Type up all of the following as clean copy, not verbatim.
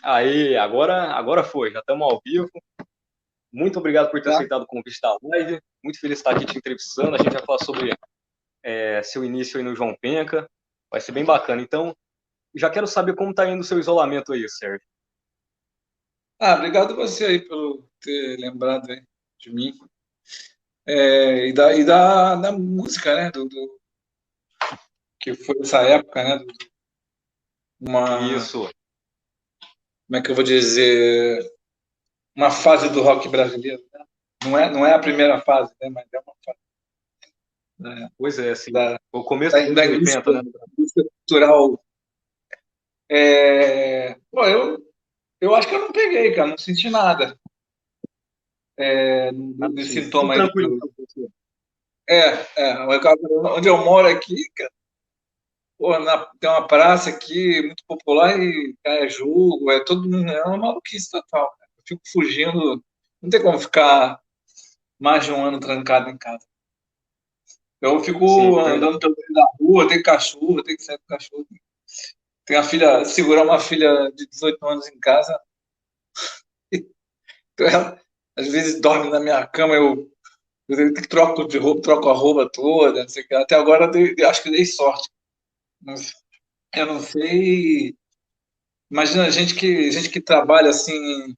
Aí, agora foi, já estamos ao vivo. Muito obrigado por ter Tá? aceitado o convite da live. Muito feliz de estar aqui te entrevistando. A gente vai falar sobre seu início aí no João Penca. Vai ser bem bacana. Então, já quero saber como está indo o seu isolamento aí, Sérgio. Obrigado você aí por ter lembrado aí de mim. E da música, né? Que foi essa época, né? Uma, Isso, como é que eu vou dizer? Uma fase do rock brasileiro. Né? Não é a primeira fase, né? Mas é uma fase pois é, assim, da, o começo dos da anos 80, indústria, né? indústria cultural. Pô, eu acho que eu não peguei, cara. Não senti nada de Assim, tudo sintoma aí tranquilo pra você. onde eu moro aqui, pô, tem uma praça aqui muito popular e é jogo, todo mundo, é uma maluquice total, cara. Eu fico fugindo, não tem como ficar mais de um ano trancado em casa. Eu Sim, fico verdade. andando pelo meio da rua, tem cachorro, tem que sair com cachorro. Tem a filha, segurar uma filha de 18 anos em casa, então ela às vezes dorme na minha cama, eu troco de roupa, troco a roupa toda, não sei o que. Até agora acho que dei sorte. Mas eu não sei. Imagina gente que trabalha assim.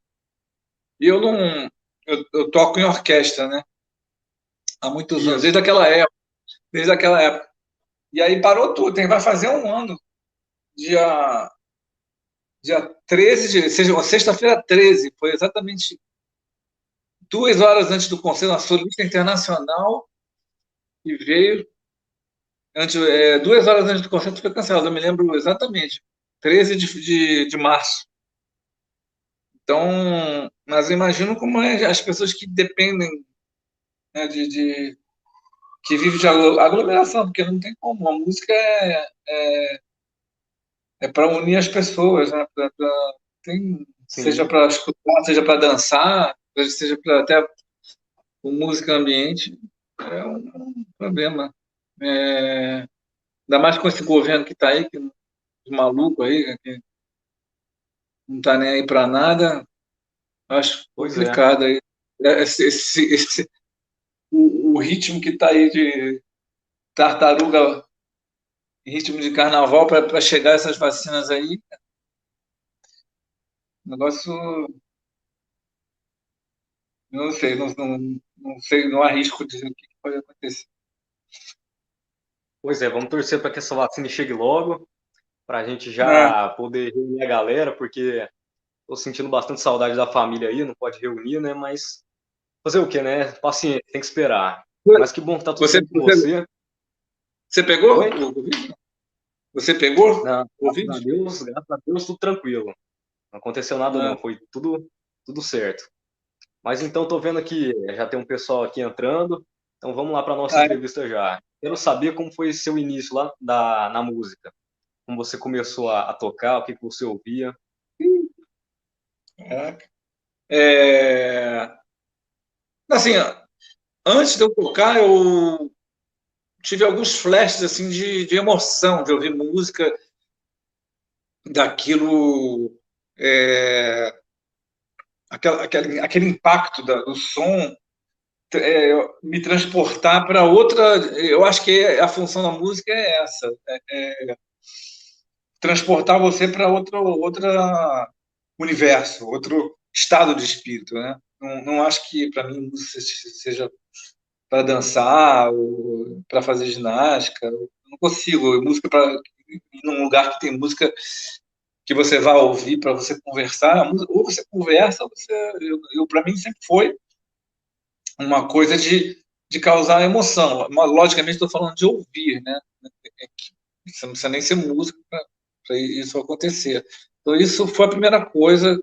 E eu não. Eu toco em orquestra, né? Há muitos anos, Isso. desde aquela época. Desde aquela época. E aí parou tudo, vai fazer um ano. Dia, dia 13 seja, uma sexta-feira 13 foi exatamente 2 horas antes do concerto, uma solista internacional que veio. 2 horas antes do concerto foi cancelado, eu me lembro exatamente. 13 de março. Então, mas eu imagino como é as pessoas que dependem, né, que vivem de aglomeração, porque não tem como. A música é para unir as pessoas, né? Seja Sim. para escutar, seja para dançar, seja para até com música ambiente, é um problema. É, ainda mais com esse governo que está aí, que maluco aí, que não está nem aí para nada, acho Pois é. complicado aí. O ritmo que está aí de tartaruga, ritmo de carnaval para chegar essas vacinas aí, negócio, eu não sei, não sei, não arrisco dizer o que pode acontecer. Pois é, vamos torcer para que essa vacina chegue logo, para a gente É, já poder reunir a galera, porque tô sentindo bastante saudade da família aí, não pode reunir, né? Mas fazer o quê, né? Paciência, tem que esperar. Mas que bom que tá tudo você, bem com você, você. você pegou Oi? o Covid? Você pegou Não, o Covid? graças a Deus, tudo tranquilo. Não aconteceu nada não, É. foi tudo certo. Mas então tô vendo que já tem um pessoal aqui entrando, então vamos lá para nossa Ah, entrevista já. Quero saber como foi seu início lá na música, como você começou a tocar, o que que você ouvia. é. É, assim, antes de eu tocar, eu tive alguns flashes assim de emoção, de ouvir música, daquilo, é, aquele impacto do som, me transportar para outra. Eu acho que a função da música é essa, transportar você para outro universo, outro estado de espírito, né? Não acho que para mim música seja para dançar ou para fazer ginástica. Eu não consigo. Música para ir num lugar que tem música que você vai ouvir para você conversar. Ou você conversa, eu para mim sempre foi uma coisa de causar emoção. Logicamente, estou falando de ouvir, né? Você não precisa nem ser músico para isso acontecer. Então, isso foi a primeira coisa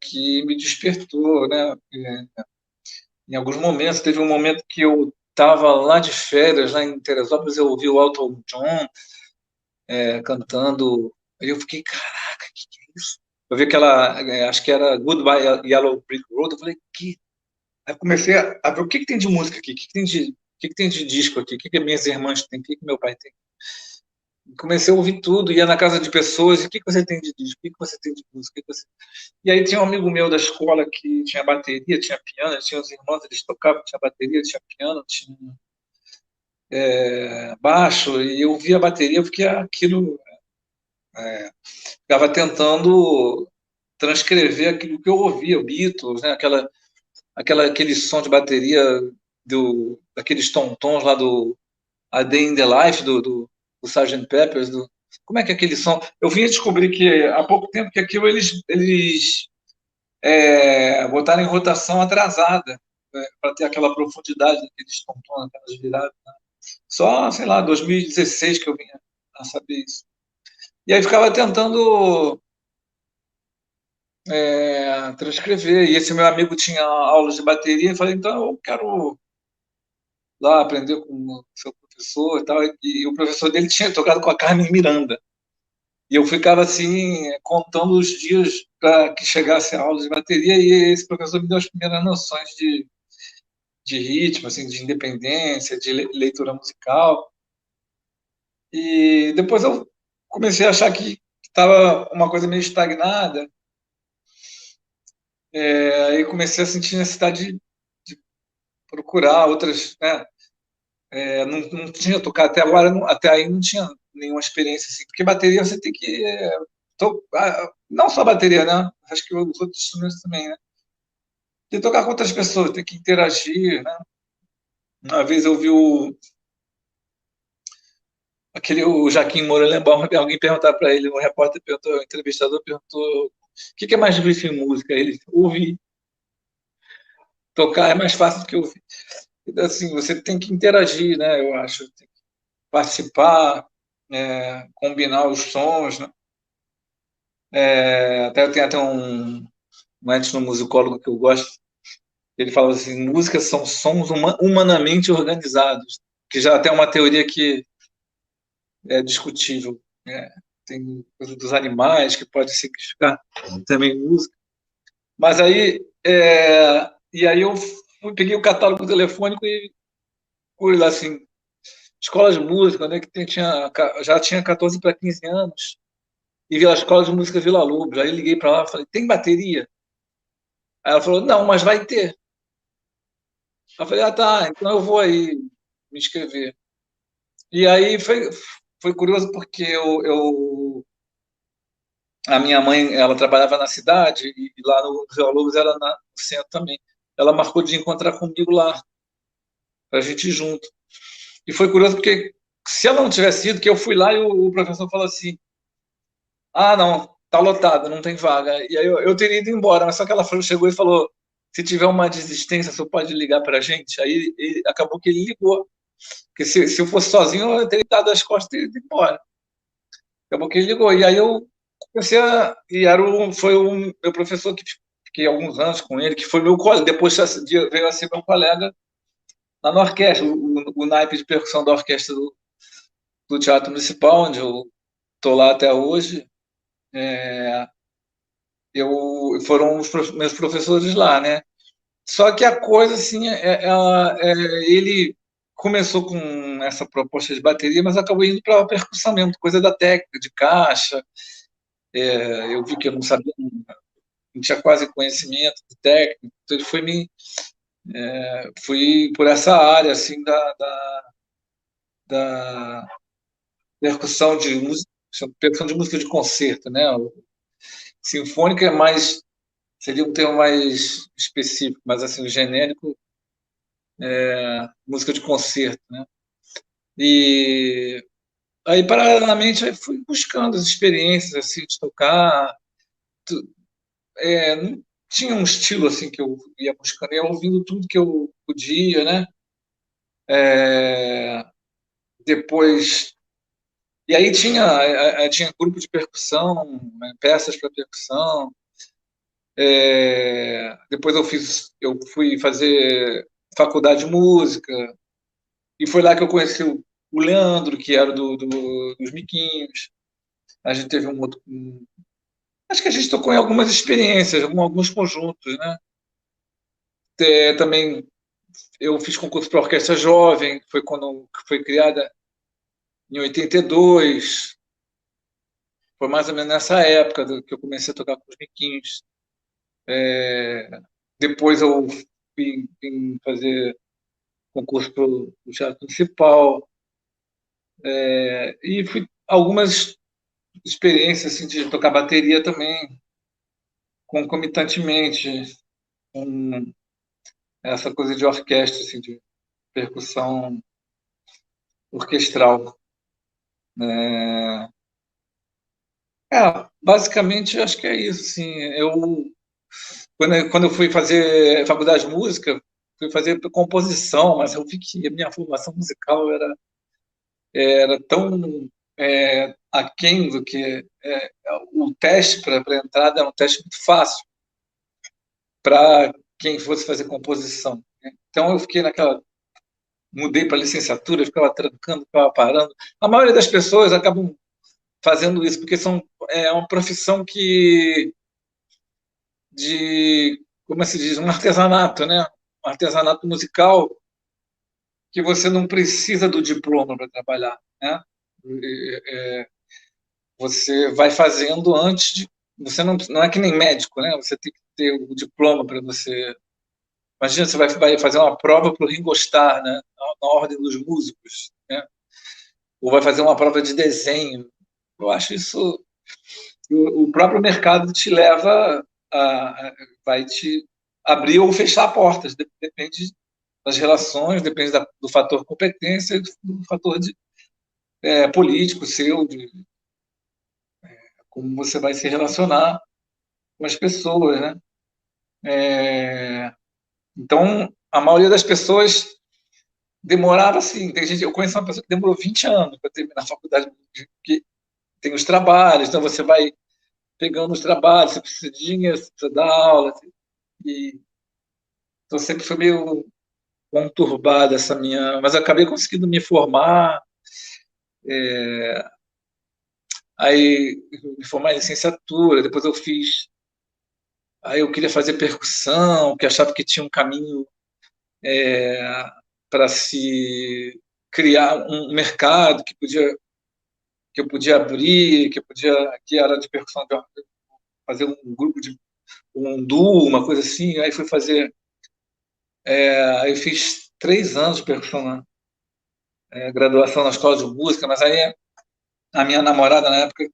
que me despertou, né? Em alguns momentos, teve um momento que eu estava lá de férias, lá em Teresópolis, eu ouvi o Elton John cantando, aí eu fiquei, caraca, que é isso? Eu vi aquela, acho que era Goodbye Yellow Brick Road, eu falei, que? Aí eu comecei a ver o que tem de música aqui, o que tem de disco aqui, o que minhas irmãs têm, o que meu pai tem. Comecei a ouvir tudo, ia na casa de pessoas, e o que você tem de disco, o que você tem de música, E aí tinha um amigo meu da escola que tinha bateria, tinha piano, tinha os irmãos, eles tocavam, tinha bateria, tinha piano, tinha baixo, e eu via a bateria, eu fiquei aquilo, ficava tentando transcrever aquilo que eu ouvia, Beatles, né? Aquele som de bateria daqueles tom-tons lá do A Day in the Life do Sgt. Peppers, como é que é aquele som? Eu vim a descobrir que há pouco tempo que aquilo eles botaram em rotação atrasada, né, para ter aquela profundidade daqueles tom-tons, aquelas viradas. Né? Só, sei lá, 2016 que eu vinha a saber isso. E aí ficava tentando transcrever. E esse meu amigo tinha aulas de bateria, e falei, então eu quero lá aprender com o seu professor e tal. E o professor dele tinha tocado com a Carmen Miranda. E eu ficava assim, contando os dias para que chegasse a aula de bateria, e esse professor me deu as primeiras noções de ritmo, assim, de independência, de leitura musical. E depois eu comecei a achar que estava uma coisa meio estagnada. Aí comecei a sentir necessidade de procurar outras, né? Não tinha tocado até agora, até aí não tinha nenhuma experiência assim, porque bateria você tem que não só bateria, né? Acho que os outros instrumentos também, né? Tem que tocar com outras pessoas, tem que interagir, né? Uma vez eu vi o Jaquim Morelenbaum, alguém perguntar para ele, um repórter perguntou, o entrevistador perguntou, o que é mais difícil em música? Ele, ouvir, tocar é mais fácil do que ouvir. Então, assim, você tem que interagir, né? Eu acho, tem que participar, combinar os sons, né? Até eu tenho até um etnomusicólogo que eu gosto, ele fala assim, músicas são sons humanamente organizados, que já tem uma teoria que é discutível. Né? Tem coisa dos animais que pode significar também música. Mas aí, e aí eu peguei o catálogo telefônico e fui lá assim, escola de música, né, já tinha 14 para 15 anos, e vi a escola de música Vila Lobos. Aí liguei para lá e falei, tem bateria? Aí ela falou, não, mas vai ter. Eu falei, ah, tá, então eu vou aí me inscrever. E aí foi curioso porque a minha mãe, ela trabalhava na cidade e lá no Vila Lobos era no centro também. Ela marcou de encontrar comigo lá, para a gente ir junto. E foi curioso porque se ela não tivesse ido, que eu fui lá e o professor falou assim, ah, não, tá lotado, não tem vaga. E aí eu teria ido embora, mas só que ela chegou e falou, se tiver uma desistência, você pode ligar para a gente? Aí acabou que ele ligou. Porque se eu fosse sozinho, eu teria dado as costas e ido embora. Acabou que ele ligou. E aí eu comecei a. E foi o meu professor que fiquei alguns anos com ele, que foi meu colega. Depois veio a ser meu colega lá na orquestra, o naipe de percussão da orquestra do Teatro Municipal, onde eu estou lá até hoje. Foram os meus professores lá, né? Só que a coisa, assim, ele começou com essa proposta de bateria, mas acabou indo para a percussão mesmo, coisa da técnica, de caixa. Eu vi que eu não sabia, não tinha quase conhecimento de técnico, então ele fui por essa área, assim, da percussão de música, percussão de música de concerto, né? O sinfônica seria um termo mais específico, mas assim, o genérico, música de concerto, né? E aí, paralelamente, aí fui buscando as experiências assim, de tocar. Não tinha um estilo assim que eu ia buscando, ia ouvindo tudo que eu podia, né? É, depois. E aí tinha grupo de percussão, né, peças para percussão. Depois eu fui fazer faculdade de música, e foi lá que eu conheci o Leandro, que era dos Miquinhos. A gente teve acho que a gente tocou em algumas experiências, alguns conjuntos, né? Também eu fiz concurso para orquestra jovem, que foi quando que foi criada em 82, foi mais ou menos nessa época que eu comecei a tocar com os Miquinhos. Depois eu vim fazer concurso para o Teatro Municipal, e fui algumas experiências assim, de tocar bateria também, concomitantemente, com essa coisa de orquestra, assim, de percussão orquestral. Basicamente, acho que é isso. Assim, quando eu fui fazer faculdade de música, fui fazer composição, mas eu vi que a minha formação musical era tão aquém do que o teste para entrada era um teste muito fácil para quem fosse fazer composição. Então eu fiquei naquela, mudei para licenciatura, ficava trancando, ficava parando. A maioria das pessoas acabam fazendo isso porque é uma profissão como se diz, um artesanato, né? Um artesanato musical que você não precisa do diploma para trabalhar, né? Você vai fazendo antes de. Você não é que nem médico, né? Você tem que ter o diploma para você. Imagina, você vai fazer uma prova para o Ringo Starr, né? Na ordem dos músicos, né? Ou vai fazer uma prova de desenho. Eu acho isso. O próprio mercado te leva vai te abrir ou fechar portas, depende das relações, depende do fator competência e do fator político seu, de como você vai se relacionar com as pessoas, né? Então, a maioria das pessoas demorava assim. Eu conheço uma pessoa que demorou 20 anos para terminar a faculdade, porque tem os trabalhos, então você vai pegando os trabalhos, você precisa de dinheiro, você precisa dar aula. E, então, sempre foi meio conturbada essa minha. Mas eu acabei conseguindo me formar, aí me formar em licenciatura, depois eu fiz. Aí eu queria fazer percussão, que achava que tinha um caminho para se criar um mercado que eu podia abrir, que era de percussão, fazer um grupo de um duo, uma coisa assim. Aí fui fazer, aí fiz 3 anos de percussão, né? Graduação na escola de música, mas aí a minha namorada na época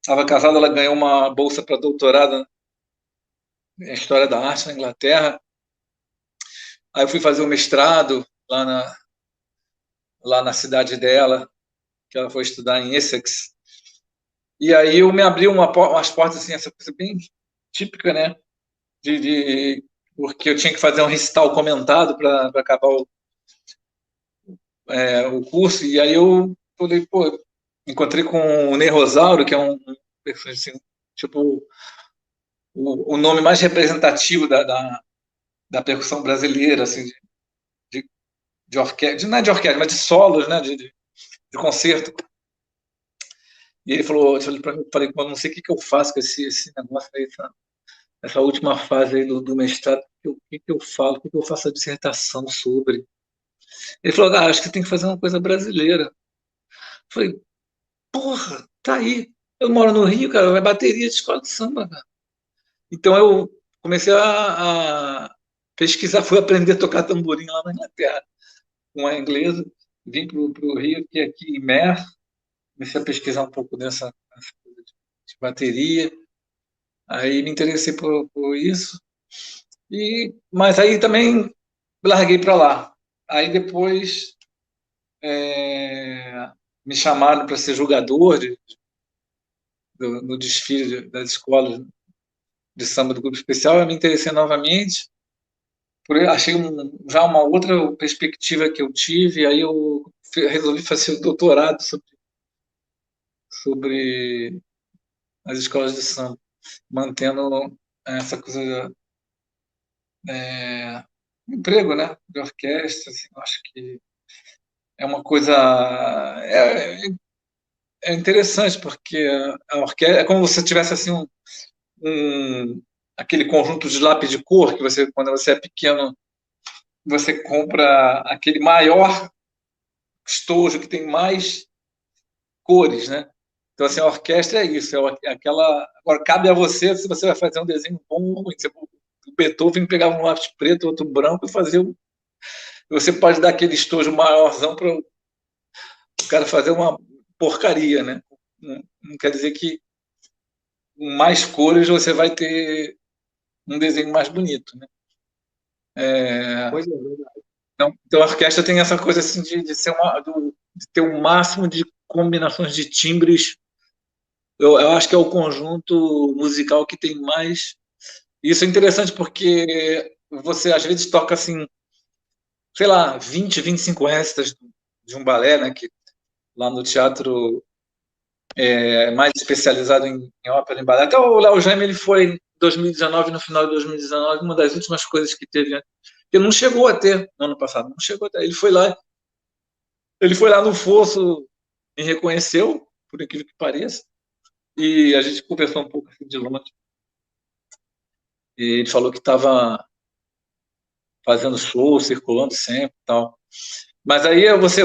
estava casada, ela ganhou uma bolsa para doutorado em História da Arte na Inglaterra. Aí eu fui fazer o mestrado lá na cidade dela, que ela foi estudar em Essex. E aí eu me abri umas portas, assim, essa coisa bem típica, né? Porque eu tinha que fazer um recital comentado para acabar o curso. E aí eu falei, pô, encontrei com o Ney Rosauro, que é assim, tipo, o nome mais representativo da percussão brasileira, assim, de orquestra, não é de orquestra, mas de solos, né? De concerto. E ele falou, eu falei para mim, não sei o que eu faço com esse negócio aí, essa última fase aí do mestrado, o que eu falo, o que eu faço a dissertação sobre. Ele falou, acho que tem que fazer uma coisa brasileira. Eu falei, porra, tá aí. Eu moro no Rio, cara, é bateria de escola de samba, cara. Então eu comecei a pesquisar, fui aprender a tocar tamborim lá na Inglaterra, com uma inglesa, vim para o Rio, fiquei aqui imerso, comecei a pesquisar um pouco dessa coisa de bateria, aí me interessei por isso, mas aí também larguei para lá. Aí depois me chamaram para ser jogador no desfile das escolas de samba do Grupo Especial, eu me interessei novamente, achei já uma outra perspectiva que eu tive, aí eu resolvi fazer o doutorado sobre as escolas de samba, mantendo essa coisa, emprego, né, de orquestra, assim, eu acho que é uma coisa é interessante porque a orquestra é como se você tivesse assim aquele conjunto de lápis de cor que você, quando você é pequeno, você compra aquele maior estojo que tem mais cores, né? Então, assim, a orquestra é isso, aquela... Agora, cabe a você se você vai fazer um desenho bom ou ruim. O Beethoven pegava um lápis preto, outro branco e fazia... Você pode dar aquele estojo maiorzão para o cara fazer uma porcaria, né? Não quer dizer que com mais cores você vai ter um desenho mais bonito, né? É, Pois é. então, a orquestra tem essa coisa assim de ser de ter o máximo de combinações de timbres. Eu acho que é o conjunto musical que tem mais. Isso é interessante porque você às vezes toca assim, sei lá, 25 restas de um balé, né? Que lá no teatro é mais especializado em ópera, em balé. Até o Léo Jaime ele foi em 2019, no final de 2019, uma das últimas coisas que teve, né? Que não chegou a ter no ano passado, não chegou a ter. Ele foi lá no fosso, me reconheceu, por incrível que pareça, e a gente conversou um pouco assim de longe. E ele falou que estava fazendo show, circulando sempre e tal. Mas aí você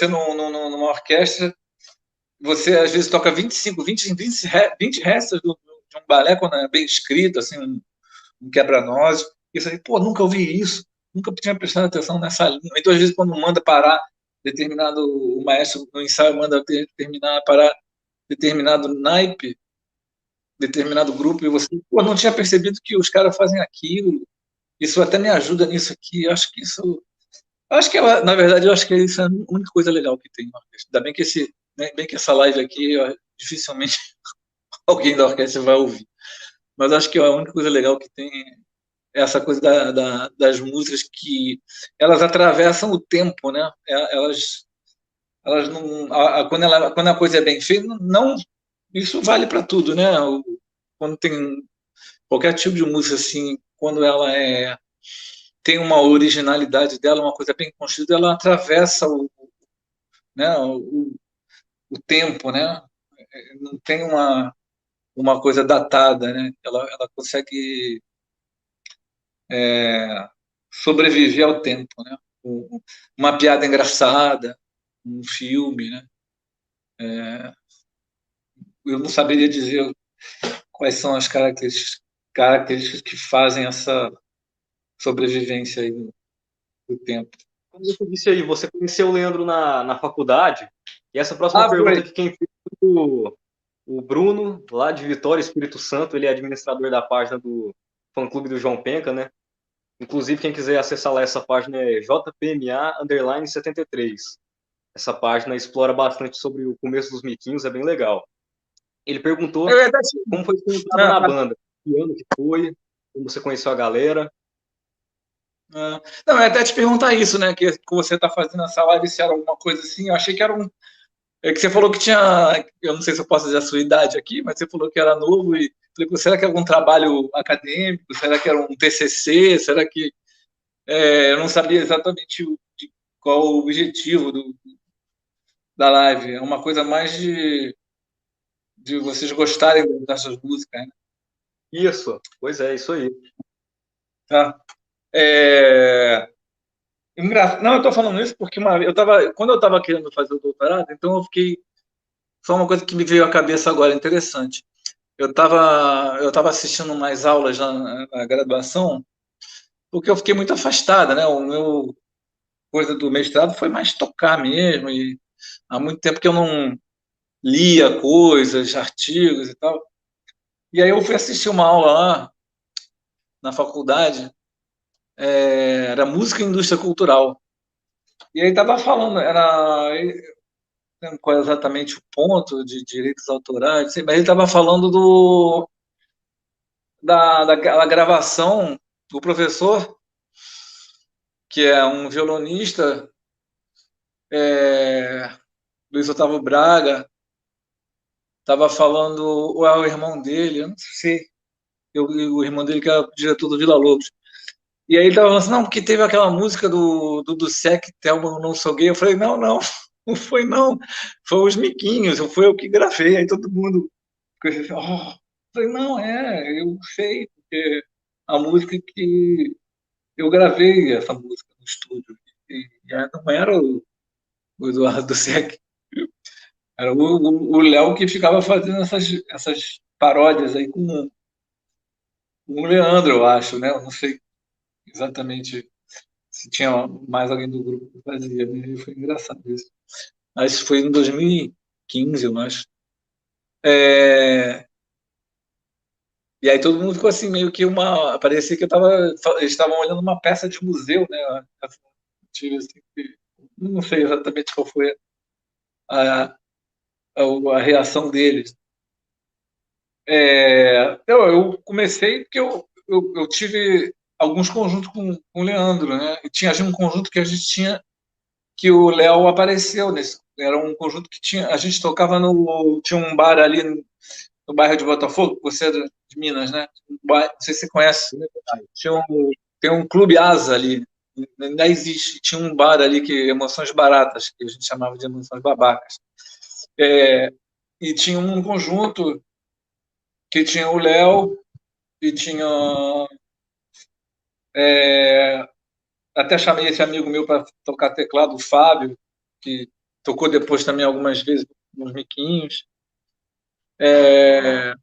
numa orquestra, você às vezes toca 25, 20 restas de um balé, quando é bem escrito, assim, um quebra-nozes. E você, pô, nunca ouvi isso, nunca tinha prestado atenção nessa linha. Então, às vezes, quando manda parar determinado, o maestro no ensaio manda terminar, parar determinado naipe, determinado grupo, e você, pô, não tinha percebido que os caras fazem aquilo, isso até me ajuda nisso aqui, eu acho que isso... Eu acho que, na verdade, eu acho que isso é a única coisa legal que tem na orquestra. Ainda bem que, bem que essa live aqui, dificilmente alguém da orquestra vai ouvir. Mas acho que a única coisa legal que tem é essa coisa das músicas que elas atravessam o tempo, né? Elas não... quando a coisa é bem feita, não... Isso vale para tudo, né? Quando tem qualquer tipo de música assim, quando ela tem uma originalidade dela, uma coisa bem construída, ela atravessa né, o tempo, né? Não tem uma coisa datada, né? Ela consegue sobreviver ao tempo, né? Uma piada engraçada, um filme, né? Eu não saberia dizer quais são as características que fazem essa sobrevivência aí do tempo. Como você disse aí, você conheceu o Leandro na faculdade, e essa próxima Ah, pergunta foi. que quem fez foi o Bruno, lá de Vitória, Espírito Santo, ele é administrador da página do fã-clube do João Penca, né? Inclusive, quem quiser acessar lá essa página é JPMA_73. Essa página explora bastante sobre o começo dos miquinhos, é bem legal. Ele perguntou Eu ia até como foi sua entrada ah, na banda, que ano que foi, como você conheceu a galera. não, eu ia até te perguntar isso, né? Que você está fazendo essa live, se era alguma coisa assim. Eu achei que era um. É que você falou que tinha. Eu não sei se eu posso dizer a sua idade aqui, mas você falou que era novo e falei, pô, será que é algum trabalho acadêmico? Será que era um TCC? Será que. Eu não sabia exatamente qual o objetivo da live. É uma coisa mais de vocês gostarem dessas músicas, né? Isso, pois é, isso aí. Tá? É, Não, eu estou falando isso porque quando eu estava querendo fazer o doutorado, então eu fiquei. Só uma coisa que me veio à cabeça agora, interessante. Eu tava assistindo mais aulas na graduação, porque eu fiquei muito afastada, né? O meu coisa do mestrado foi mais tocar mesmo, e há muito tempo que eu não lia coisas, artigos e tal. E aí eu fui assistir uma aula lá na faculdade, era música e indústria cultural. E aí tava falando, não lembro qual é exatamente o ponto de direitos autorais, mas ele estava falando daquela gravação do professor, que é um violonista, é, Luiz Otávio Braga, estava falando, ou é o irmão dele, eu não sei, o irmão dele que é o diretor do Vila Lobos. E aí ele estava falando assim, não, porque teve aquela música do Sec, Thelma, Eu Não Sou Gay. Eu falei, não, não, não foi não, foi os Miquinhos, foi eu que gravei. Aí todo mundo ficou assim, oh. Eu falei, não, eu sei, porque a música que eu gravei essa música no estúdio. E não era o Eduardo Sec. Era o Léo que ficava fazendo essas paródias aí com o Leandro, eu acho, né? Eu não sei exatamente se tinha mais alguém do grupo que fazia, né? Foi engraçado isso. Mas isso foi em 2015, eu acho. É, e aí todo mundo ficou assim, meio que uma. Parecia que eles estavam olhando uma peça de museu, né? Tive assim, não sei exatamente qual foi a, a reação deles. Eu comecei porque eu tive alguns conjuntos com o Leandro, né? E tinha um conjunto que a gente tinha, que o Léo apareceu nesse. Era um conjunto que tinha. A gente tocava no. Tinha um bar ali no bairro de Botafogo, você é de Minas, né? Não sei se você conhece. Tinha tem um clube Asa ali. Ainda existe. Tinha um bar ali que Emoções Baratas, que a gente chamava de Emoções Babacas. É, e tinha um conjunto que tinha o Léo e tinha. é, Até chamei esse amigo meu para tocar teclado, o Fábio, que tocou depois também algumas vezes nos miquinhos. É,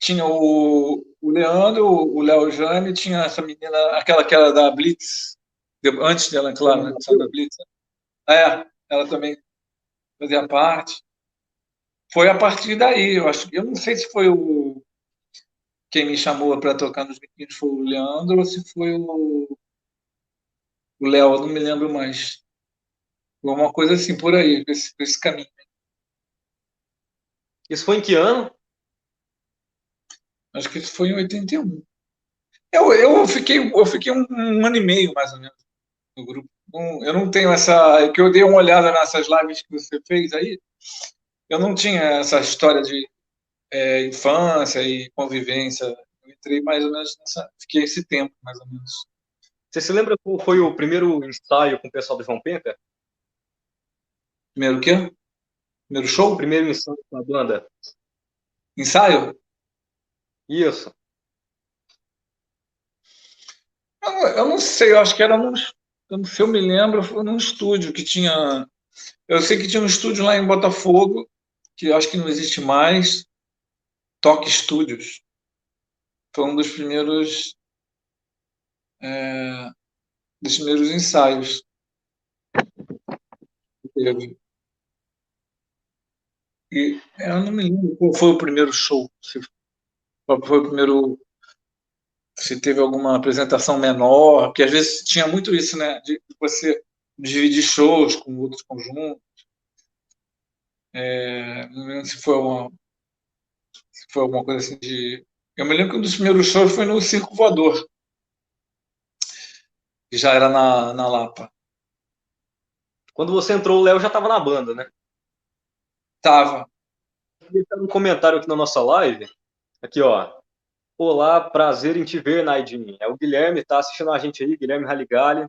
Tinha o Leandro, o Léo Jane, tinha essa menina, aquela que era da Blitz, antes dela, claro, né? Só da Blitz. Ela também fazia parte. Foi a partir daí, eu acho. Eu não sei se foi quem me chamou para tocar nos biquínis foi o Leandro ou se foi o Léo, eu não me lembro mais. Foi uma coisa assim por aí, por esse caminho. Isso foi em que ano? Acho que isso foi em 81. Eu fiquei um ano e meio, mais ou menos, no grupo. Eu não tenho essa. É que eu dei uma olhada nessas lives que você fez aí. Eu não tinha essa história de infância e convivência. Eu entrei mais ou menos nessa. Fiquei esse tempo, mais ou menos. Você se lembra qual foi o primeiro ensaio com o pessoal do João Penca? Primeiro o quê? Primeiro O show? primeiro ensaio com a banda? Ensaio? Isso. Eu não sei, eu acho que era num. Se eu me lembro, foi num estúdio que tinha. Eu sei que tinha um estúdio lá em Botafogo, que eu acho que não existe mais, Toque Studios. Foi um é, dos primeiros ensaios que teve. E eu não me lembro qual foi o primeiro show, se qual foi o primeiro, se teve alguma apresentação menor, porque às vezes tinha muito isso, né, de você dividir shows com outros conjuntos. Não lembro se foi alguma coisa assim de. Eu me lembro que um dos primeiros shows foi no Circo Voador, que já era na Lapa. Quando você entrou, o Léo já estava na banda, né? Tava. Deixar um comentário aqui na nossa live. Aqui, ó. Olá, prazer em te ver, Naidinho. É o Guilherme, tá assistindo a gente aí, Guilherme Raligali.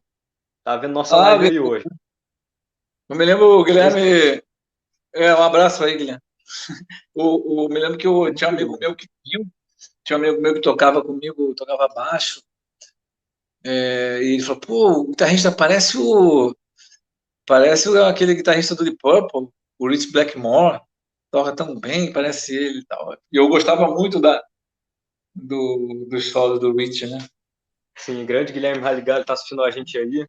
Tá vendo nossa Ah, live aí hoje. eu me lembro, o Esse Guilherme. Um abraço aí, Guilherme. Me lembro que eu tinha um amigo é meu que viu, tinha um amigo meu que tocava comigo, tocava baixo. E ele falou, pô, o guitarrista aquele guitarrista do Deep Purple, o Rich Blackmore, toca tão bem, parece ele e tal. E eu gostava muito dos solos do Rich, né? Sim, grande Guilherme Raligali tá assistindo a gente aí.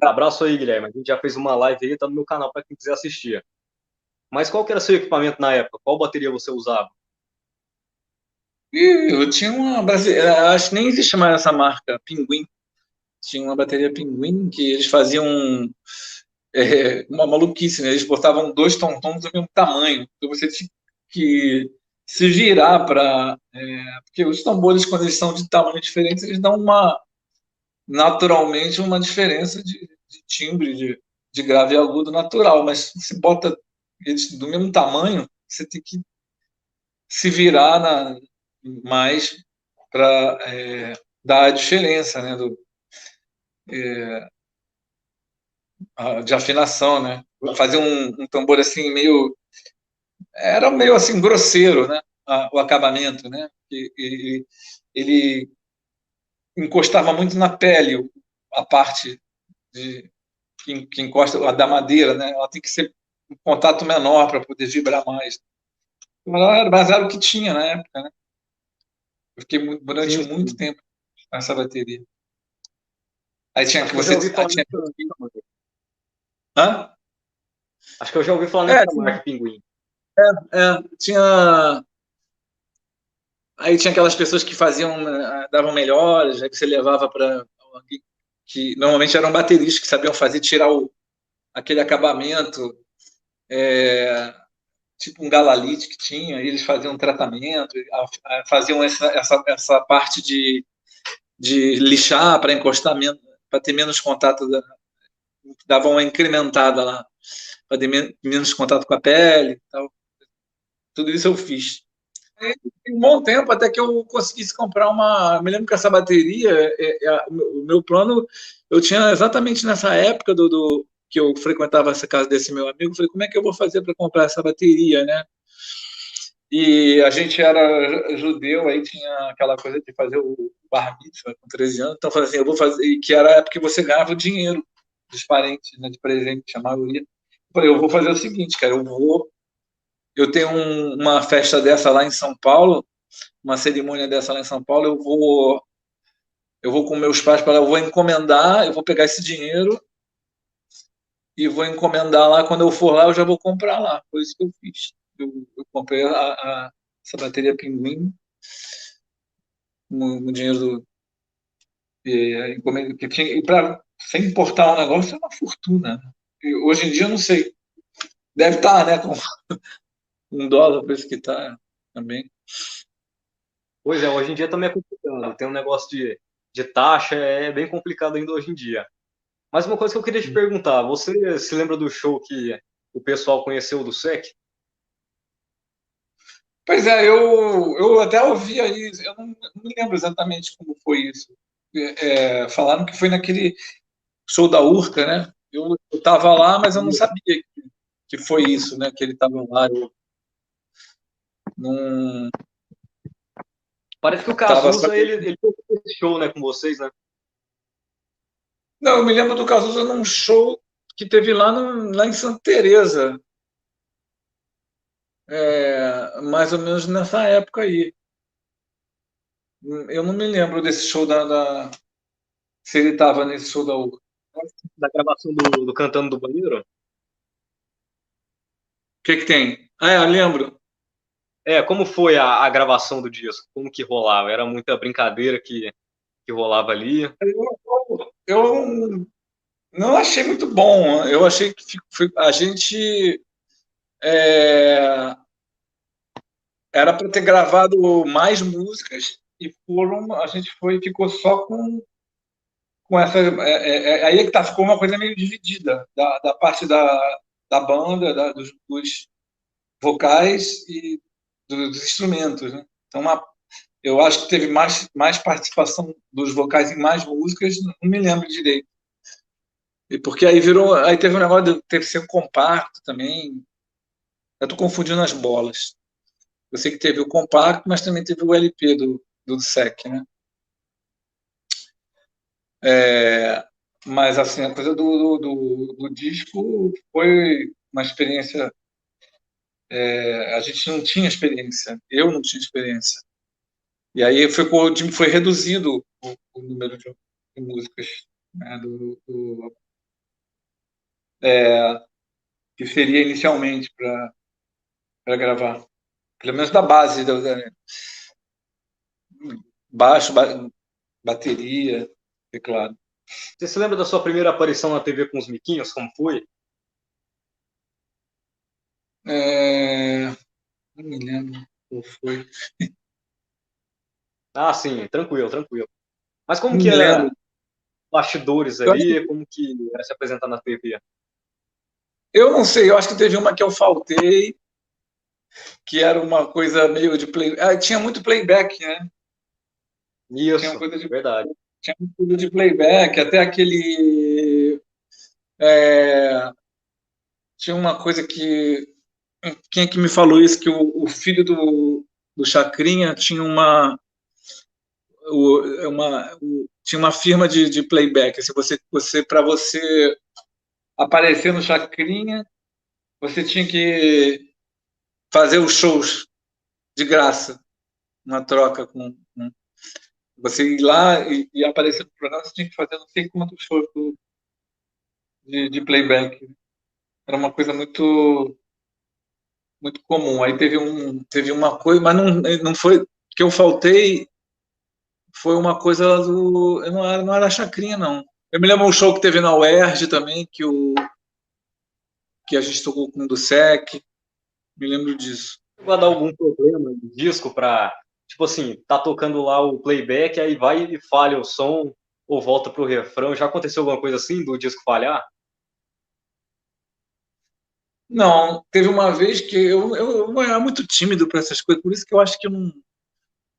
Abraço aí, Guilherme. A gente já fez uma live aí, tá no meu canal para quem quiser assistir. Mas qual que era seu equipamento na época? Qual bateria você usava? E eu tinha uma brasileira, acho que nem existe mais essa marca, Pinguim. Tinha uma bateria Pinguim que eles faziam uma maluquice, né? Eles botavam dois tom-toms do mesmo tamanho. Então você tinha que se virar para. Porque os tambores, quando eles são de tamanho diferente, eles dão naturalmente uma diferença de timbre, de grave e agudo natural. Mas se bota eles do mesmo tamanho, você tem que se virar mais para dar a diferença, né? De afinação, né? Fazer um tambor assim meio era meio assim grosseiro, né? O acabamento, né? Ele encostava muito na pele a parte de, que encosta, a da madeira, né? Ela tem que ser um contato menor para poder vibrar mais. Mas era o que tinha na época, né? Eu fiquei durante Sim, muito sim. tempo nessa bateria. Aí tinha Acho que que eu já você. ouvi Aí falar tinha, nessa marca. hã? Acho que eu já ouvi falar É, nessa marca Pinguim. tinha. Aí tinha aquelas pessoas que faziam, davam melhores, aí que você levava para que normalmente eram bateristas que sabiam fazer, tirar aquele acabamento, tipo um galalite que tinha, e eles faziam um tratamento, faziam essa parte de lixar para encostar menos, para ter menos contato, davam uma incrementada lá, para ter menos contato com a pele, tal. Tudo isso eu fiz. Um bom tempo até que eu conseguisse comprar uma. Eu me lembro que essa bateria, o meu plano, eu tinha exatamente nessa época que eu frequentava essa casa desse meu amigo. Eu falei, como é que eu vou fazer para comprar essa bateria, né? E a gente era judeu, aí tinha aquela coisa de fazer o bar mitzvah com 13 anos. Então, eu falei assim, eu vou fazer, que era a época que você ganhava o dinheiro dos parentes, né, de presente, a maioria. Eu falei, eu vou fazer o seguinte, cara, eu tenho uma festa dessa lá em São Paulo, uma cerimônia dessa lá em São Paulo, eu vou com meus pais para lá, eu vou encomendar, eu vou pegar esse dinheiro e vou encomendar lá. Quando eu for lá, eu já vou comprar lá. Foi isso que eu fiz. Eu comprei essa bateria Pinguim no dinheiro que tinha. E para você importar um negócio é uma fortuna, né? E hoje em dia eu não sei. Deve estar, né? Com $1, o preço que está também. Pois é, hoje em dia também é complicado. Tem um negócio de taxa, é bem complicado ainda hoje em dia. Mas uma coisa que eu queria te perguntar, você se lembra do show que o pessoal conheceu do SEC? Pois é, eu até ouvi aí, eu não me lembro exatamente como foi isso. Falaram que foi naquele show da Urca, né? Eu estava lá, mas eu não sabia que foi isso, né? Que ele estava lá. Eu não Parece que o estava Cazuza, sabendo. ele fez esse show, né, com vocês, né? Não, eu me lembro do Cazuza num show que teve lá, lá em Santa Teresa, mais ou menos nessa época aí. Eu não me lembro desse show se ele estava nesse show da Urca. Da gravação do Cantando do Banheiro. O que que tem? Eu lembro. É, como foi a gravação do disco? Como que rolava? Era muita brincadeira que rolava ali? Eu não achei muito bom. Eu achei que a gente era para ter gravado mais músicas e a gente ficou só com essa. Aí é que tá, ficou uma coisa meio dividida da parte da banda, dos vocais e dos instrumentos, né? Então, eu acho que teve mais participação dos vocais em mais músicas, não me lembro direito. E porque aí teve um negócio de ter que ser compacto também. Eu tô confundindo as bolas. Eu sei que teve o compacto, mas também teve o LP do SEC, né? É, mas, assim, a coisa do disco foi uma experiência. A gente não tinha experiência, eu não tinha experiência. E aí foi reduzido o número de músicas, né, que seria inicialmente para gravar. Pelo menos da base, baixo, bateria, teclado. Você se lembra da sua primeira aparição na TV com os Miquinhos? Como foi? Não me lembro qual foi. Ah, sim, tranquilo, tranquilo. Mas como Não que me lembro. era bastidores Eu, acho ali? que- Como que era se apresentar na TV? eu não sei, eu acho que teve uma que eu faltei, que era uma coisa meio de play. Tinha muito playback, né? Tinha uma Isso, coisa de, verdade. tinha uma coisa de playback, até aquele. é, Tinha uma coisa que. Quem é que me falou isso? Que o filho do Chacrinha tinha tinha uma firma de playback. Assim, para você aparecer no Chacrinha, você tinha que fazer os shows de graça, uma troca com você ir lá e aparecer no programa, você tinha que fazer não sei quantos shows de playback. Era uma coisa muito comum. Aí teve uma coisa, mas não foi que eu faltei, foi uma coisa do. Eu não era a Chacrinha, não. Eu me lembro um show que teve na UERJ também, que a gente tocou com o do SEC, me lembro disso. Vai dar algum problema no disco pra, tipo assim, tá tocando lá o playback, aí vai e falha o som, ou volta pro refrão. Já aconteceu alguma coisa assim do disco falhar? Não, teve uma vez que eu era muito tímido para essas coisas, por isso que eu acho que eu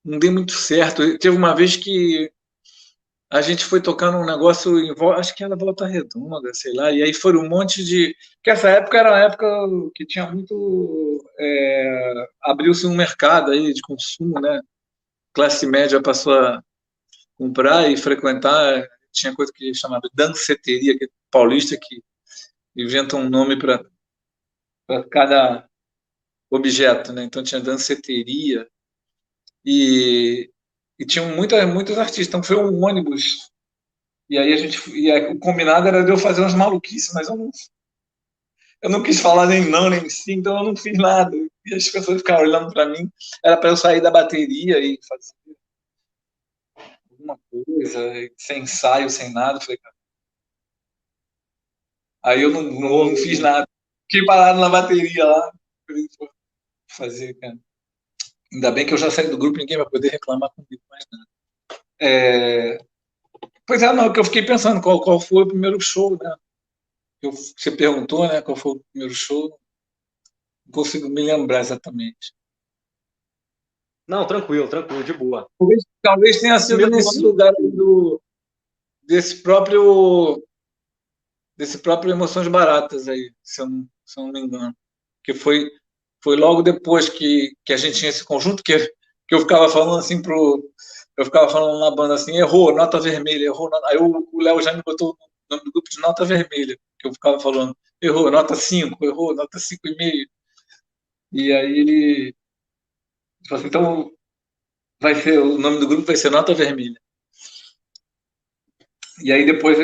não dei muito certo. Teve uma vez que a gente foi tocando um negócio acho que era Volta Redonda, sei lá, e aí foi um monte de. Porque essa época era uma época que tinha muito. Abriu-se um mercado aí de consumo, né? Classe média passou a comprar e frequentar. Tinha coisa que chamava de danceteria, que é paulista, que inventa um nome para cada objeto, né? Então tinha danceteria e, e tinha muitos artistas. Então foi um ônibus. E aí o combinado era de eu fazer umas maluquices, mas eu não quis falar nem não, nem sim, então eu não fiz nada. E as pessoas ficaram olhando para mim, era para eu sair da bateria e fazer alguma coisa, sem ensaio, sem nada. Falei, cara. Aí eu não fiz No, nada. Fiquei parado na bateria lá. Fazer, cara. Ainda bem que eu já saí do grupo, ninguém vai poder reclamar comigo mais nada. É... Pois é, não, que eu fiquei pensando qual foi o primeiro show, né? Você perguntou, né, qual foi o primeiro show, não consigo me lembrar exatamente. não, tranquilo, tranquilo, de boa. Talvez tenha sido Primeiro nesse nome, lugar aí desse próprio, desse próprio Emoções Baratas aí, se eu não me engano. Que foi logo depois que a gente tinha esse conjunto que eu ficava falando assim eu ficava falando na banda assim, errou, nota vermelha, errou, aí o Léo já me botou o nome do grupo de nota vermelha, que eu ficava falando, errou, nota 5 errou, nota 5,5. E aí ele falou assim, então o nome do grupo vai ser Nota Vermelha. E aí depois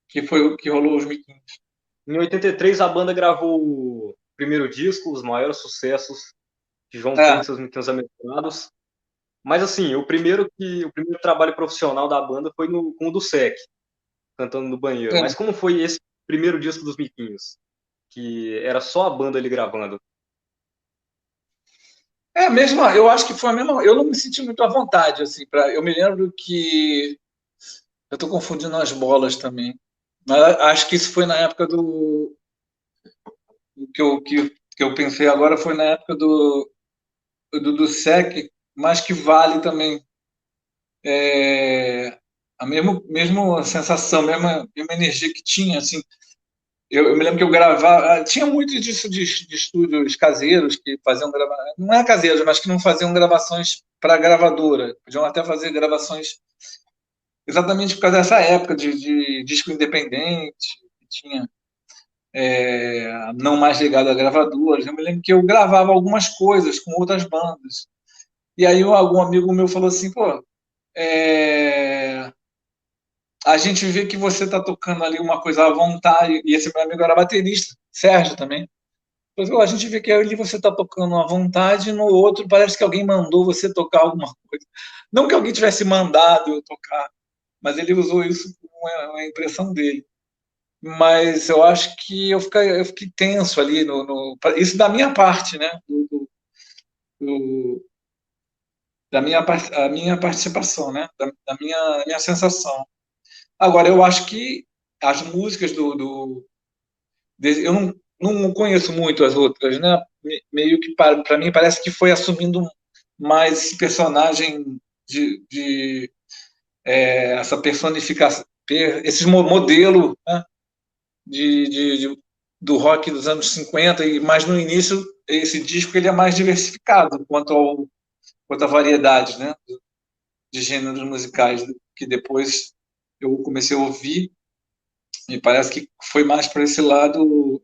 que foi o que rolou os miquinhos. em 83 a banda gravou o primeiro disco, os maiores sucessos de João Penha e Ah, seus Meninos Americanos. Mas assim, o primeiro trabalho profissional da banda foi com o do Sec, cantando no banheiro. Mas como foi esse primeiro disco dos Miquinhos? Que era só a banda ali gravando. mesmo, eu acho que foi a mesma. Eu não me senti muito à vontade, assim, eu me lembro que. Eu estou confundindo as bolas também. Mas acho que isso foi na época do que eu pensei agora, foi na época do SEC, mas que vale também. É, a mesma sensação, mesma energia que tinha, assim. Eu me lembro que eu gravava. Tinha muito disso de estúdios caseiros que faziam gravações. Não é caseiros, mas que não faziam gravações para gravadora. Podiam até fazer gravações exatamente por causa dessa época de disco independente, que tinha não mais ligado a gravadoras. Eu me lembro que eu gravava algumas coisas com outras bandas. E aí algum amigo meu falou assim, pô, é, a gente vê que você está tocando ali uma coisa à vontade, e esse meu amigo era baterista, Sérgio também. A gente vê que ali você está tocando à vontade, no outro parece que alguém mandou você tocar alguma coisa. Não que alguém tivesse mandado eu tocar, mas ele usou isso como uma impressão dele. Mas eu acho que eu fiquei tenso ali, isso da minha parte, né? Do- a minha participação, né? Da minha sensação. Agora, eu acho que as músicas eu não conheço muito as outras, né? Meio que para mim parece que foi assumindo mais esse personagem essa personificação, esse modelo, né? Do rock dos anos 50 mas no início esse disco ele é mais diversificado quanto à variedade, né? De gêneros musicais que depois eu comecei a ouvir Me parece que foi mais para esse lado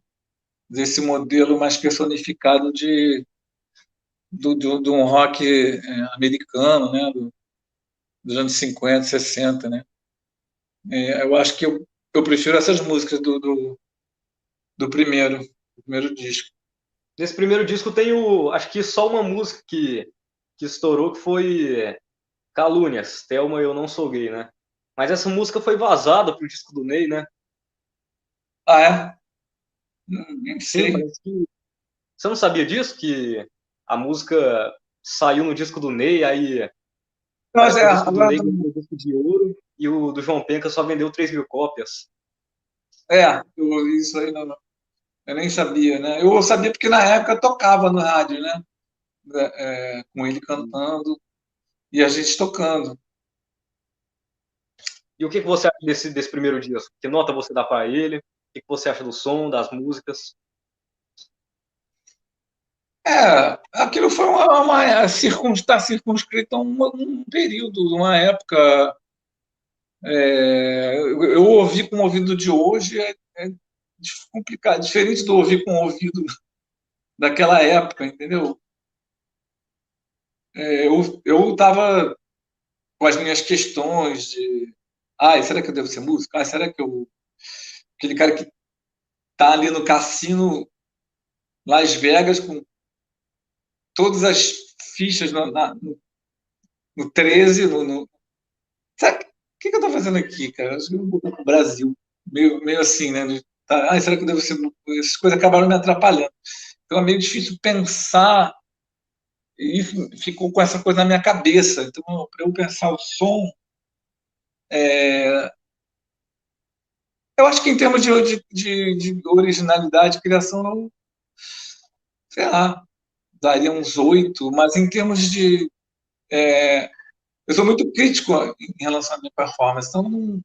desse modelo mais personificado de um rock americano, né? Dos anos 50, 60, né? Eu acho que eu prefiro essas músicas do primeiro disco. Nesse primeiro disco tem acho que só uma música que estourou, que foi Calúnias, Thelma, Eu Não Sou Gay, né? Mas essa música foi vazada pro disco do Ney, né? Ah, é? Nem Sim, sei. parece que. Você não sabia disso? Que a música saiu no disco do Ney, aí Mas parece é, que o disco do agora Ney ganhou o disco de ouro e o do João Penca só vendeu 3.000 cópias. eu ouvi isso aí, eu nem sabia, né? Eu sabia porque na época eu tocava no rádio, né? Com ele cantando e a gente tocando. E o que que você acha desse primeiro disco? Que nota você dá para ele? O que que você acha do som, das músicas? Aquilo foi uma está circunscrito a um período, uma época. Eu ouvi com o ouvido de hoje é complicado, diferente do ouvir com o ouvido daquela época, entendeu? Eu estava com as minhas questões de, será que eu devo ser músico? Será que aquele cara que tá ali no cassino Las Vegas com todas as fichas no 13, sabe, o que eu tô fazendo aqui, cara? Acho que eu vou pro Brasil. Meio assim, né? Será que eu devo ser. Essas coisas acabaram me atrapalhando. Então é meio difícil pensar, e ficou com essa coisa na minha cabeça. Então, para eu pensar o som, eu acho que em termos de originalidade, criação, eu, sei lá, daria uns 8, mas em termos de. Eu sou muito crítico em relação à minha performance. Então,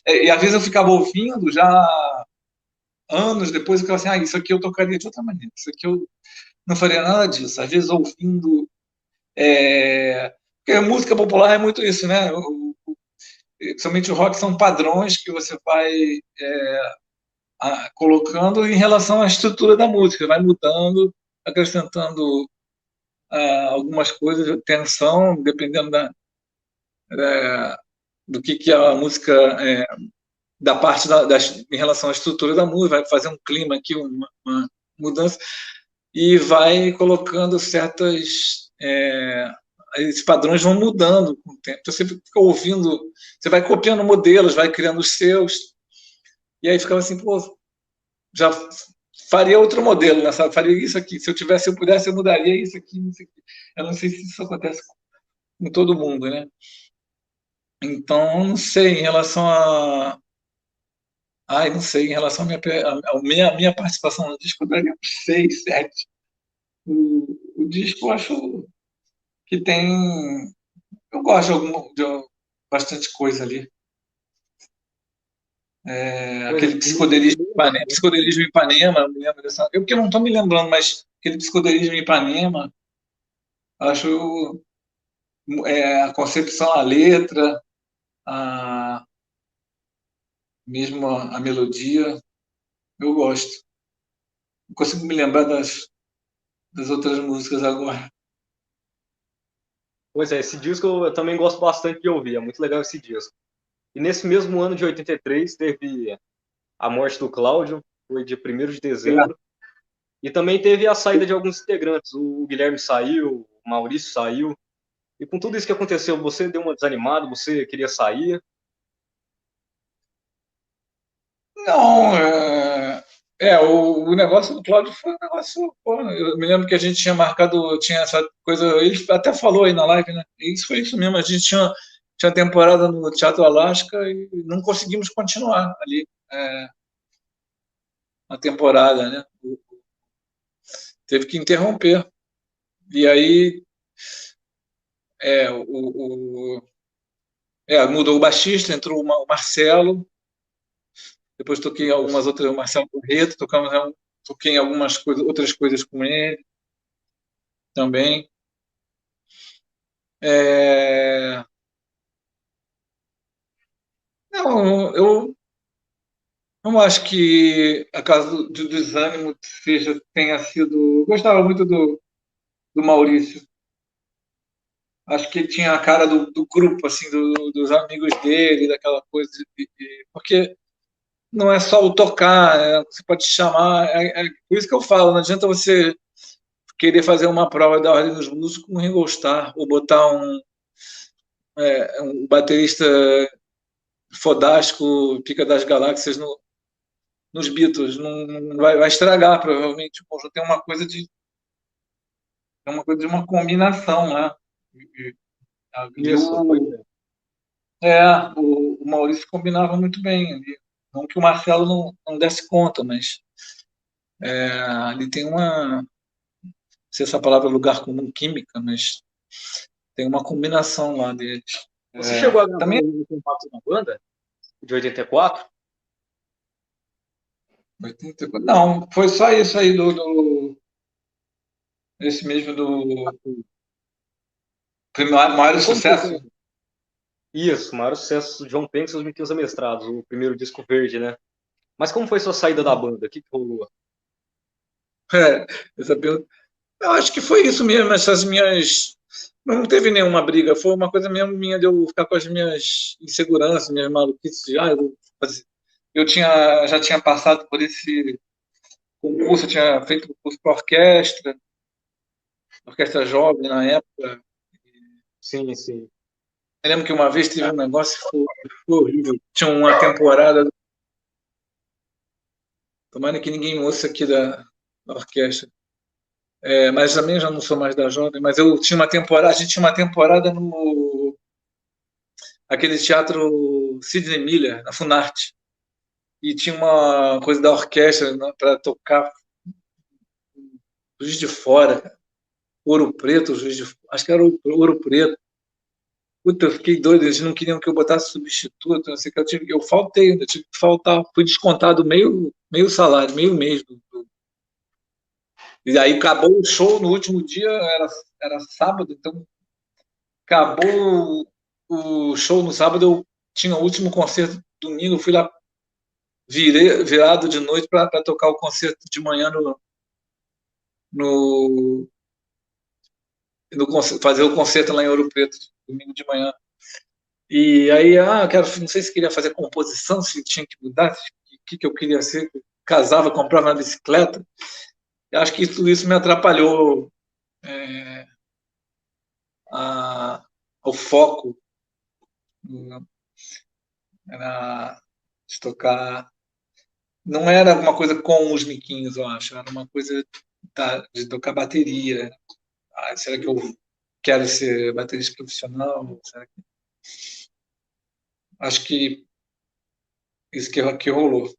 e às vezes eu ficava ouvindo já anos depois, eu ficava assim, isso aqui eu tocaria de outra maneira, isso aqui eu não faria nada disso. Às vezes ouvindo. Porque a música popular é muito isso, né? Principalmente o rock são padrões que você vai colocando em relação à estrutura da música, vai mudando, acrescentando algumas coisas de tensão, dependendo do que a música, da parte em relação à estrutura da música, vai fazer um clima aqui, uma mudança, e vai colocando certas. Esses padrões vão mudando com o tempo. Então você fica ouvindo, você vai copiando modelos, vai criando os seus, e aí ficava assim, pô, já faria outro modelo, né, sabe? Faria isso aqui. Se eu pudesse, eu mudaria isso aqui, isso aqui. Eu não sei se isso acontece com todo mundo, né? Então, não sei, em relação a. Ai, não sei, em relação à minha participação no disco, eu daria uns 6, 7. O disco, eu acho que tem. Eu gosto de bastante coisa ali. Pois é, Aquele psicodelismo em Ipanema, eu me lembro dessa. Eu porque não estou me lembrando, mas aquele psicodelismo em Ipanema, acho a concepção, a letra, a, mesmo a melodia, eu gosto. Não consigo me lembrar das outras músicas agora. pois é, esse disco eu também gosto bastante de ouvir, é muito legal esse disco. E nesse mesmo ano de 83 teve a morte do Cláudio, foi dia 1º de dezembro, e também teve a saída de alguns integrantes, o Guilherme saiu, o Maurício saiu, e com tudo isso que aconteceu, você deu uma desanimada, você queria sair? Não, o negócio do Cláudio foi um negócio. Pô, eu me lembro que a gente tinha marcado, tinha essa coisa, ele até falou aí na live, né? E isso foi isso mesmo, a gente tinha temporada no Teatro Alasca e não conseguimos continuar ali a temporada, né? Teve que interromper. E aí mudou o baixista, entrou o Marcelo, depois toquei algumas outras, o Marcelo Corrêa, toquei em algumas coisas, outras coisas com ele também. É, não, não acho que a causa do desânimo tenha sido. Eu gostava muito do Maurício. Acho que ele tinha a cara do grupo, assim, dos amigos dele, daquela coisa. Porque não é só o tocar, você pode chamar. Por isso que eu falo, não adianta você querer fazer uma prova da Ordem dos Músicos com o Ringo Starr, ou botar um baterista fodástico, Pica das Galáxias nos Beatles. Não, não vai estragar, provavelmente. O conjunto tem uma combinação, né? E Isso, pois é. o Maurício combinava muito bem ali. Não que o Marcelo não desse conta, mas ali tem uma, não sei se essa palavra é lugar comum química, mas tem uma combinação lá deles. Você chegou a gravar Também um compacto na banda, de 84? não, foi só isso aí esse mesmo do maior E como foi sucesso. isso? O maior sucesso do John Penn e seus Miquinhos Amestrados, o primeiro disco verde, né? Mas como foi sua saída da banda? O que rolou? É, essa pergunta. Eu acho que foi isso mesmo, essas minhas. Não teve nenhuma briga, foi uma coisa mesmo minha de eu ficar com as minhas inseguranças, minhas maluquices. Já tinha passado por esse concurso, eu tinha feito o curso para orquestra jovem na época. Sim, sim. Eu lembro que uma vez teve um negócio que foi horrível. Tinha uma temporada, tomara que ninguém ouça aqui da orquestra. Mas também já não sou mais da jovem, mas eu tinha uma temporada, a gente tinha uma temporada no aquele teatro Sidney Miller, na Funarte. E tinha uma coisa da orquestra, né, para tocar Juiz de Fora, Ouro Preto, acho que era Ouro Preto. Puta, eu fiquei doido, eles não queriam que eu botasse substituto, não sei o que, eu faltei, ainda tive que faltar, fui descontado meio salário, meio mês. E aí acabou o show no último dia, era sábado, então acabou o show no sábado, eu tinha o último concerto domingo, fui lá virado de noite para tocar o concerto de manhã no, fazer o concerto lá em Ouro Preto, domingo de manhã. E aí, eu quero, não sei se queria fazer composição, se tinha que mudar, o que eu queria ser. Casava, comprava uma bicicleta. Eu acho que tudo isso me atrapalhou a, o foco na, de tocar. Não era alguma coisa com os miquinhos, eu acho. Era uma coisa de tocar bateria. Será que eu quero ser baterista profissional? Acho que isso que rolou.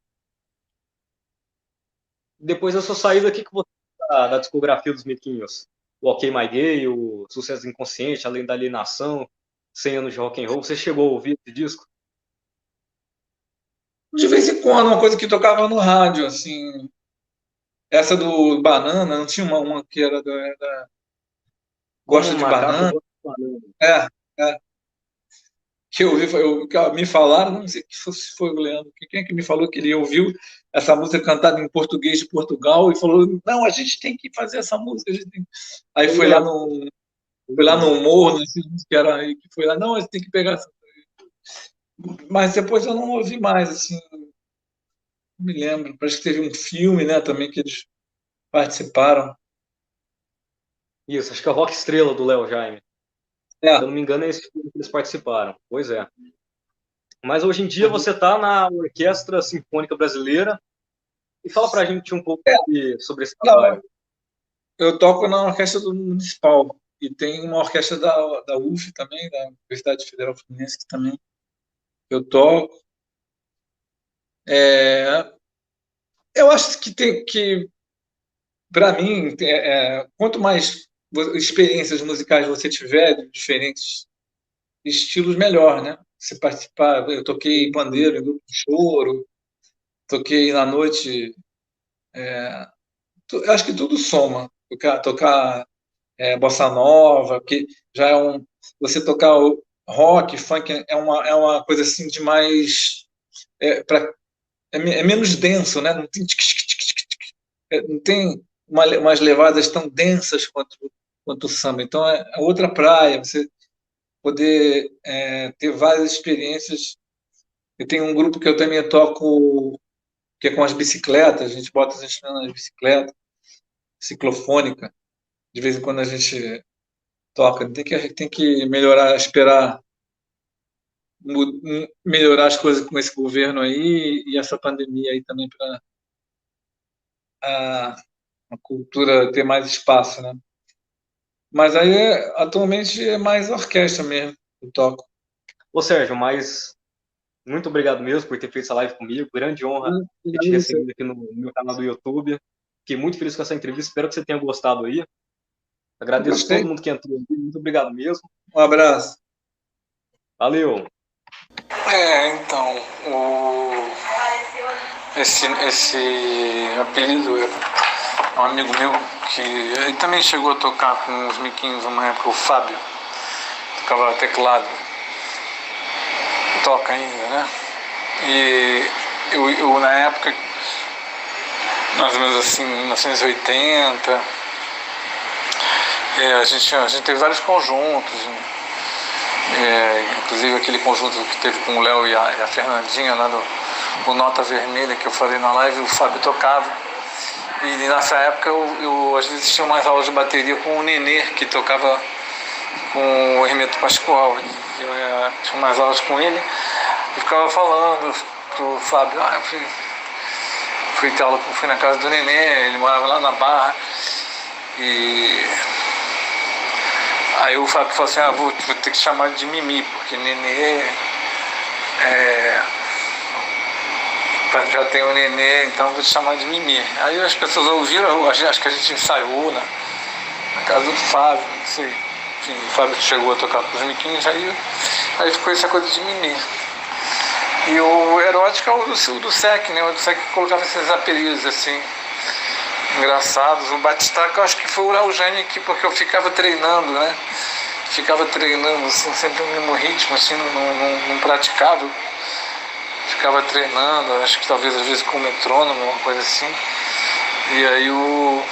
Depois da sua saída, o que você da discografia dos Miquinhos? O Ok My Gay, o Sucesso Inconsciente, Além da Alienação, 100 anos de rock and roll. Você chegou a ouvir esse disco? De vez em quando, uma coisa que tocava no rádio, assim. Essa do Banana, não tinha uma que era Como Gosta um de macaco, eu Banana? gosto de banana. É, é. Que eu ouvi, me falaram, não sei se foi o Leandro, quem é que me falou que ele ouviu essa música cantada em português de Portugal e falou, não, a gente tem que fazer essa música. Aí Eu foi lá lembro, no, eu foi lá lembro. no Morro, nesse que era aí, que foi lá, não, a gente tem que pegar essa. Mas depois eu não ouvi mais, assim, não me lembro. Parece que teve um filme, né, também que eles participaram. Isso, acho que é o Rock Estrela do Léo Jaime. Se É, eu não me engano, é esse filme que eles participaram. Pois é. Mas hoje em dia você está na Orquestra Sinfônica Brasileira. E fala pra gente um pouco sobre esse não, trabalho. eu toco na orquestra do Municipal e tem uma orquestra da UF também, da Universidade Federal Fluminense, que também eu toco. É, eu acho que tem que, para mim, quanto mais experiências musicais você tiver, de diferentes estilos, melhor, né? Você participar, eu toquei pandeiro em grupo de choro, toquei na noite, eu acho que tudo soma. Tocar bossa nova, que já é você tocar o rock, funk é uma coisa assim de mais é menos denso, né? Não tem, não tem umas levadas tão densas quanto o samba. Então é outra praia, você poder ter várias experiências. Eu tenho um grupo que eu também toco, que é com as bicicletas, a gente bota as instrumentos nas bicicletas, ciclofônica. De vez em quando a gente toca. A gente tem que melhorar, esperar melhorar as coisas com esse governo aí e essa pandemia aí também para a, a cultura ter mais espaço, né? Mas aí, atualmente, é mais orquestra mesmo que eu toco. Ô, Sérgio, mas muito obrigado mesmo por ter feito essa live comigo. Grande honra ter te Obrigado a você. recebido aqui no meu canal do YouTube. Fiquei muito feliz com essa entrevista. Espero que você tenha gostado aí. Agradeço a todo Gostei. mundo que entrou aqui. Muito obrigado mesmo. Um abraço. Valeu! Então, esse apelido é um amigo meu que ele também chegou a tocar com os miquinhos uma época, o Fábio, tocava teclado, toca ainda, né? E eu na época, mais ou menos assim, 1980, a gente teve vários conjuntos, inclusive aquele conjunto que teve com o Léo e a Fernandinha lá do Nota Vermelha, que eu falei na live, o Fábio tocava. E nessa época eu às vezes tinha mais aulas de bateria com o Nenê, que tocava com o Hermeto Pascoal. Eu tinha mais aulas com ele e ficava falando pro Fábio, eu fui na casa do Nenê, ele morava lá na Barra. E aí o Fábio falou assim, vou ter que chamar de Mimi, porque Nenê já tem o Nenê, então vou te chamar de Mimi. Aí as pessoas ouviram, acho que a gente ensaiou na casa do Fábio, não sei. Enfim, o Fábio chegou a tocar com os miquinhos, aí ficou essa coisa de Mimi. E o erótico é o do SEC, né? O do SEC colocava esses apelidos assim, engraçados. O Batistaca eu acho que foi o Raul Jane, porque eu ficava treinando, né? Ficava treinando assim, sempre no mesmo ritmo, assim, não praticava. Ficava treinando, acho que talvez às vezes com metrônomo, uma coisa assim. E aí o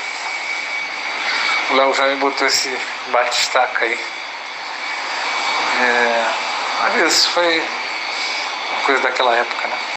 Léo já me botou esse batistaca aí. Mas isso foi uma coisa daquela época, né?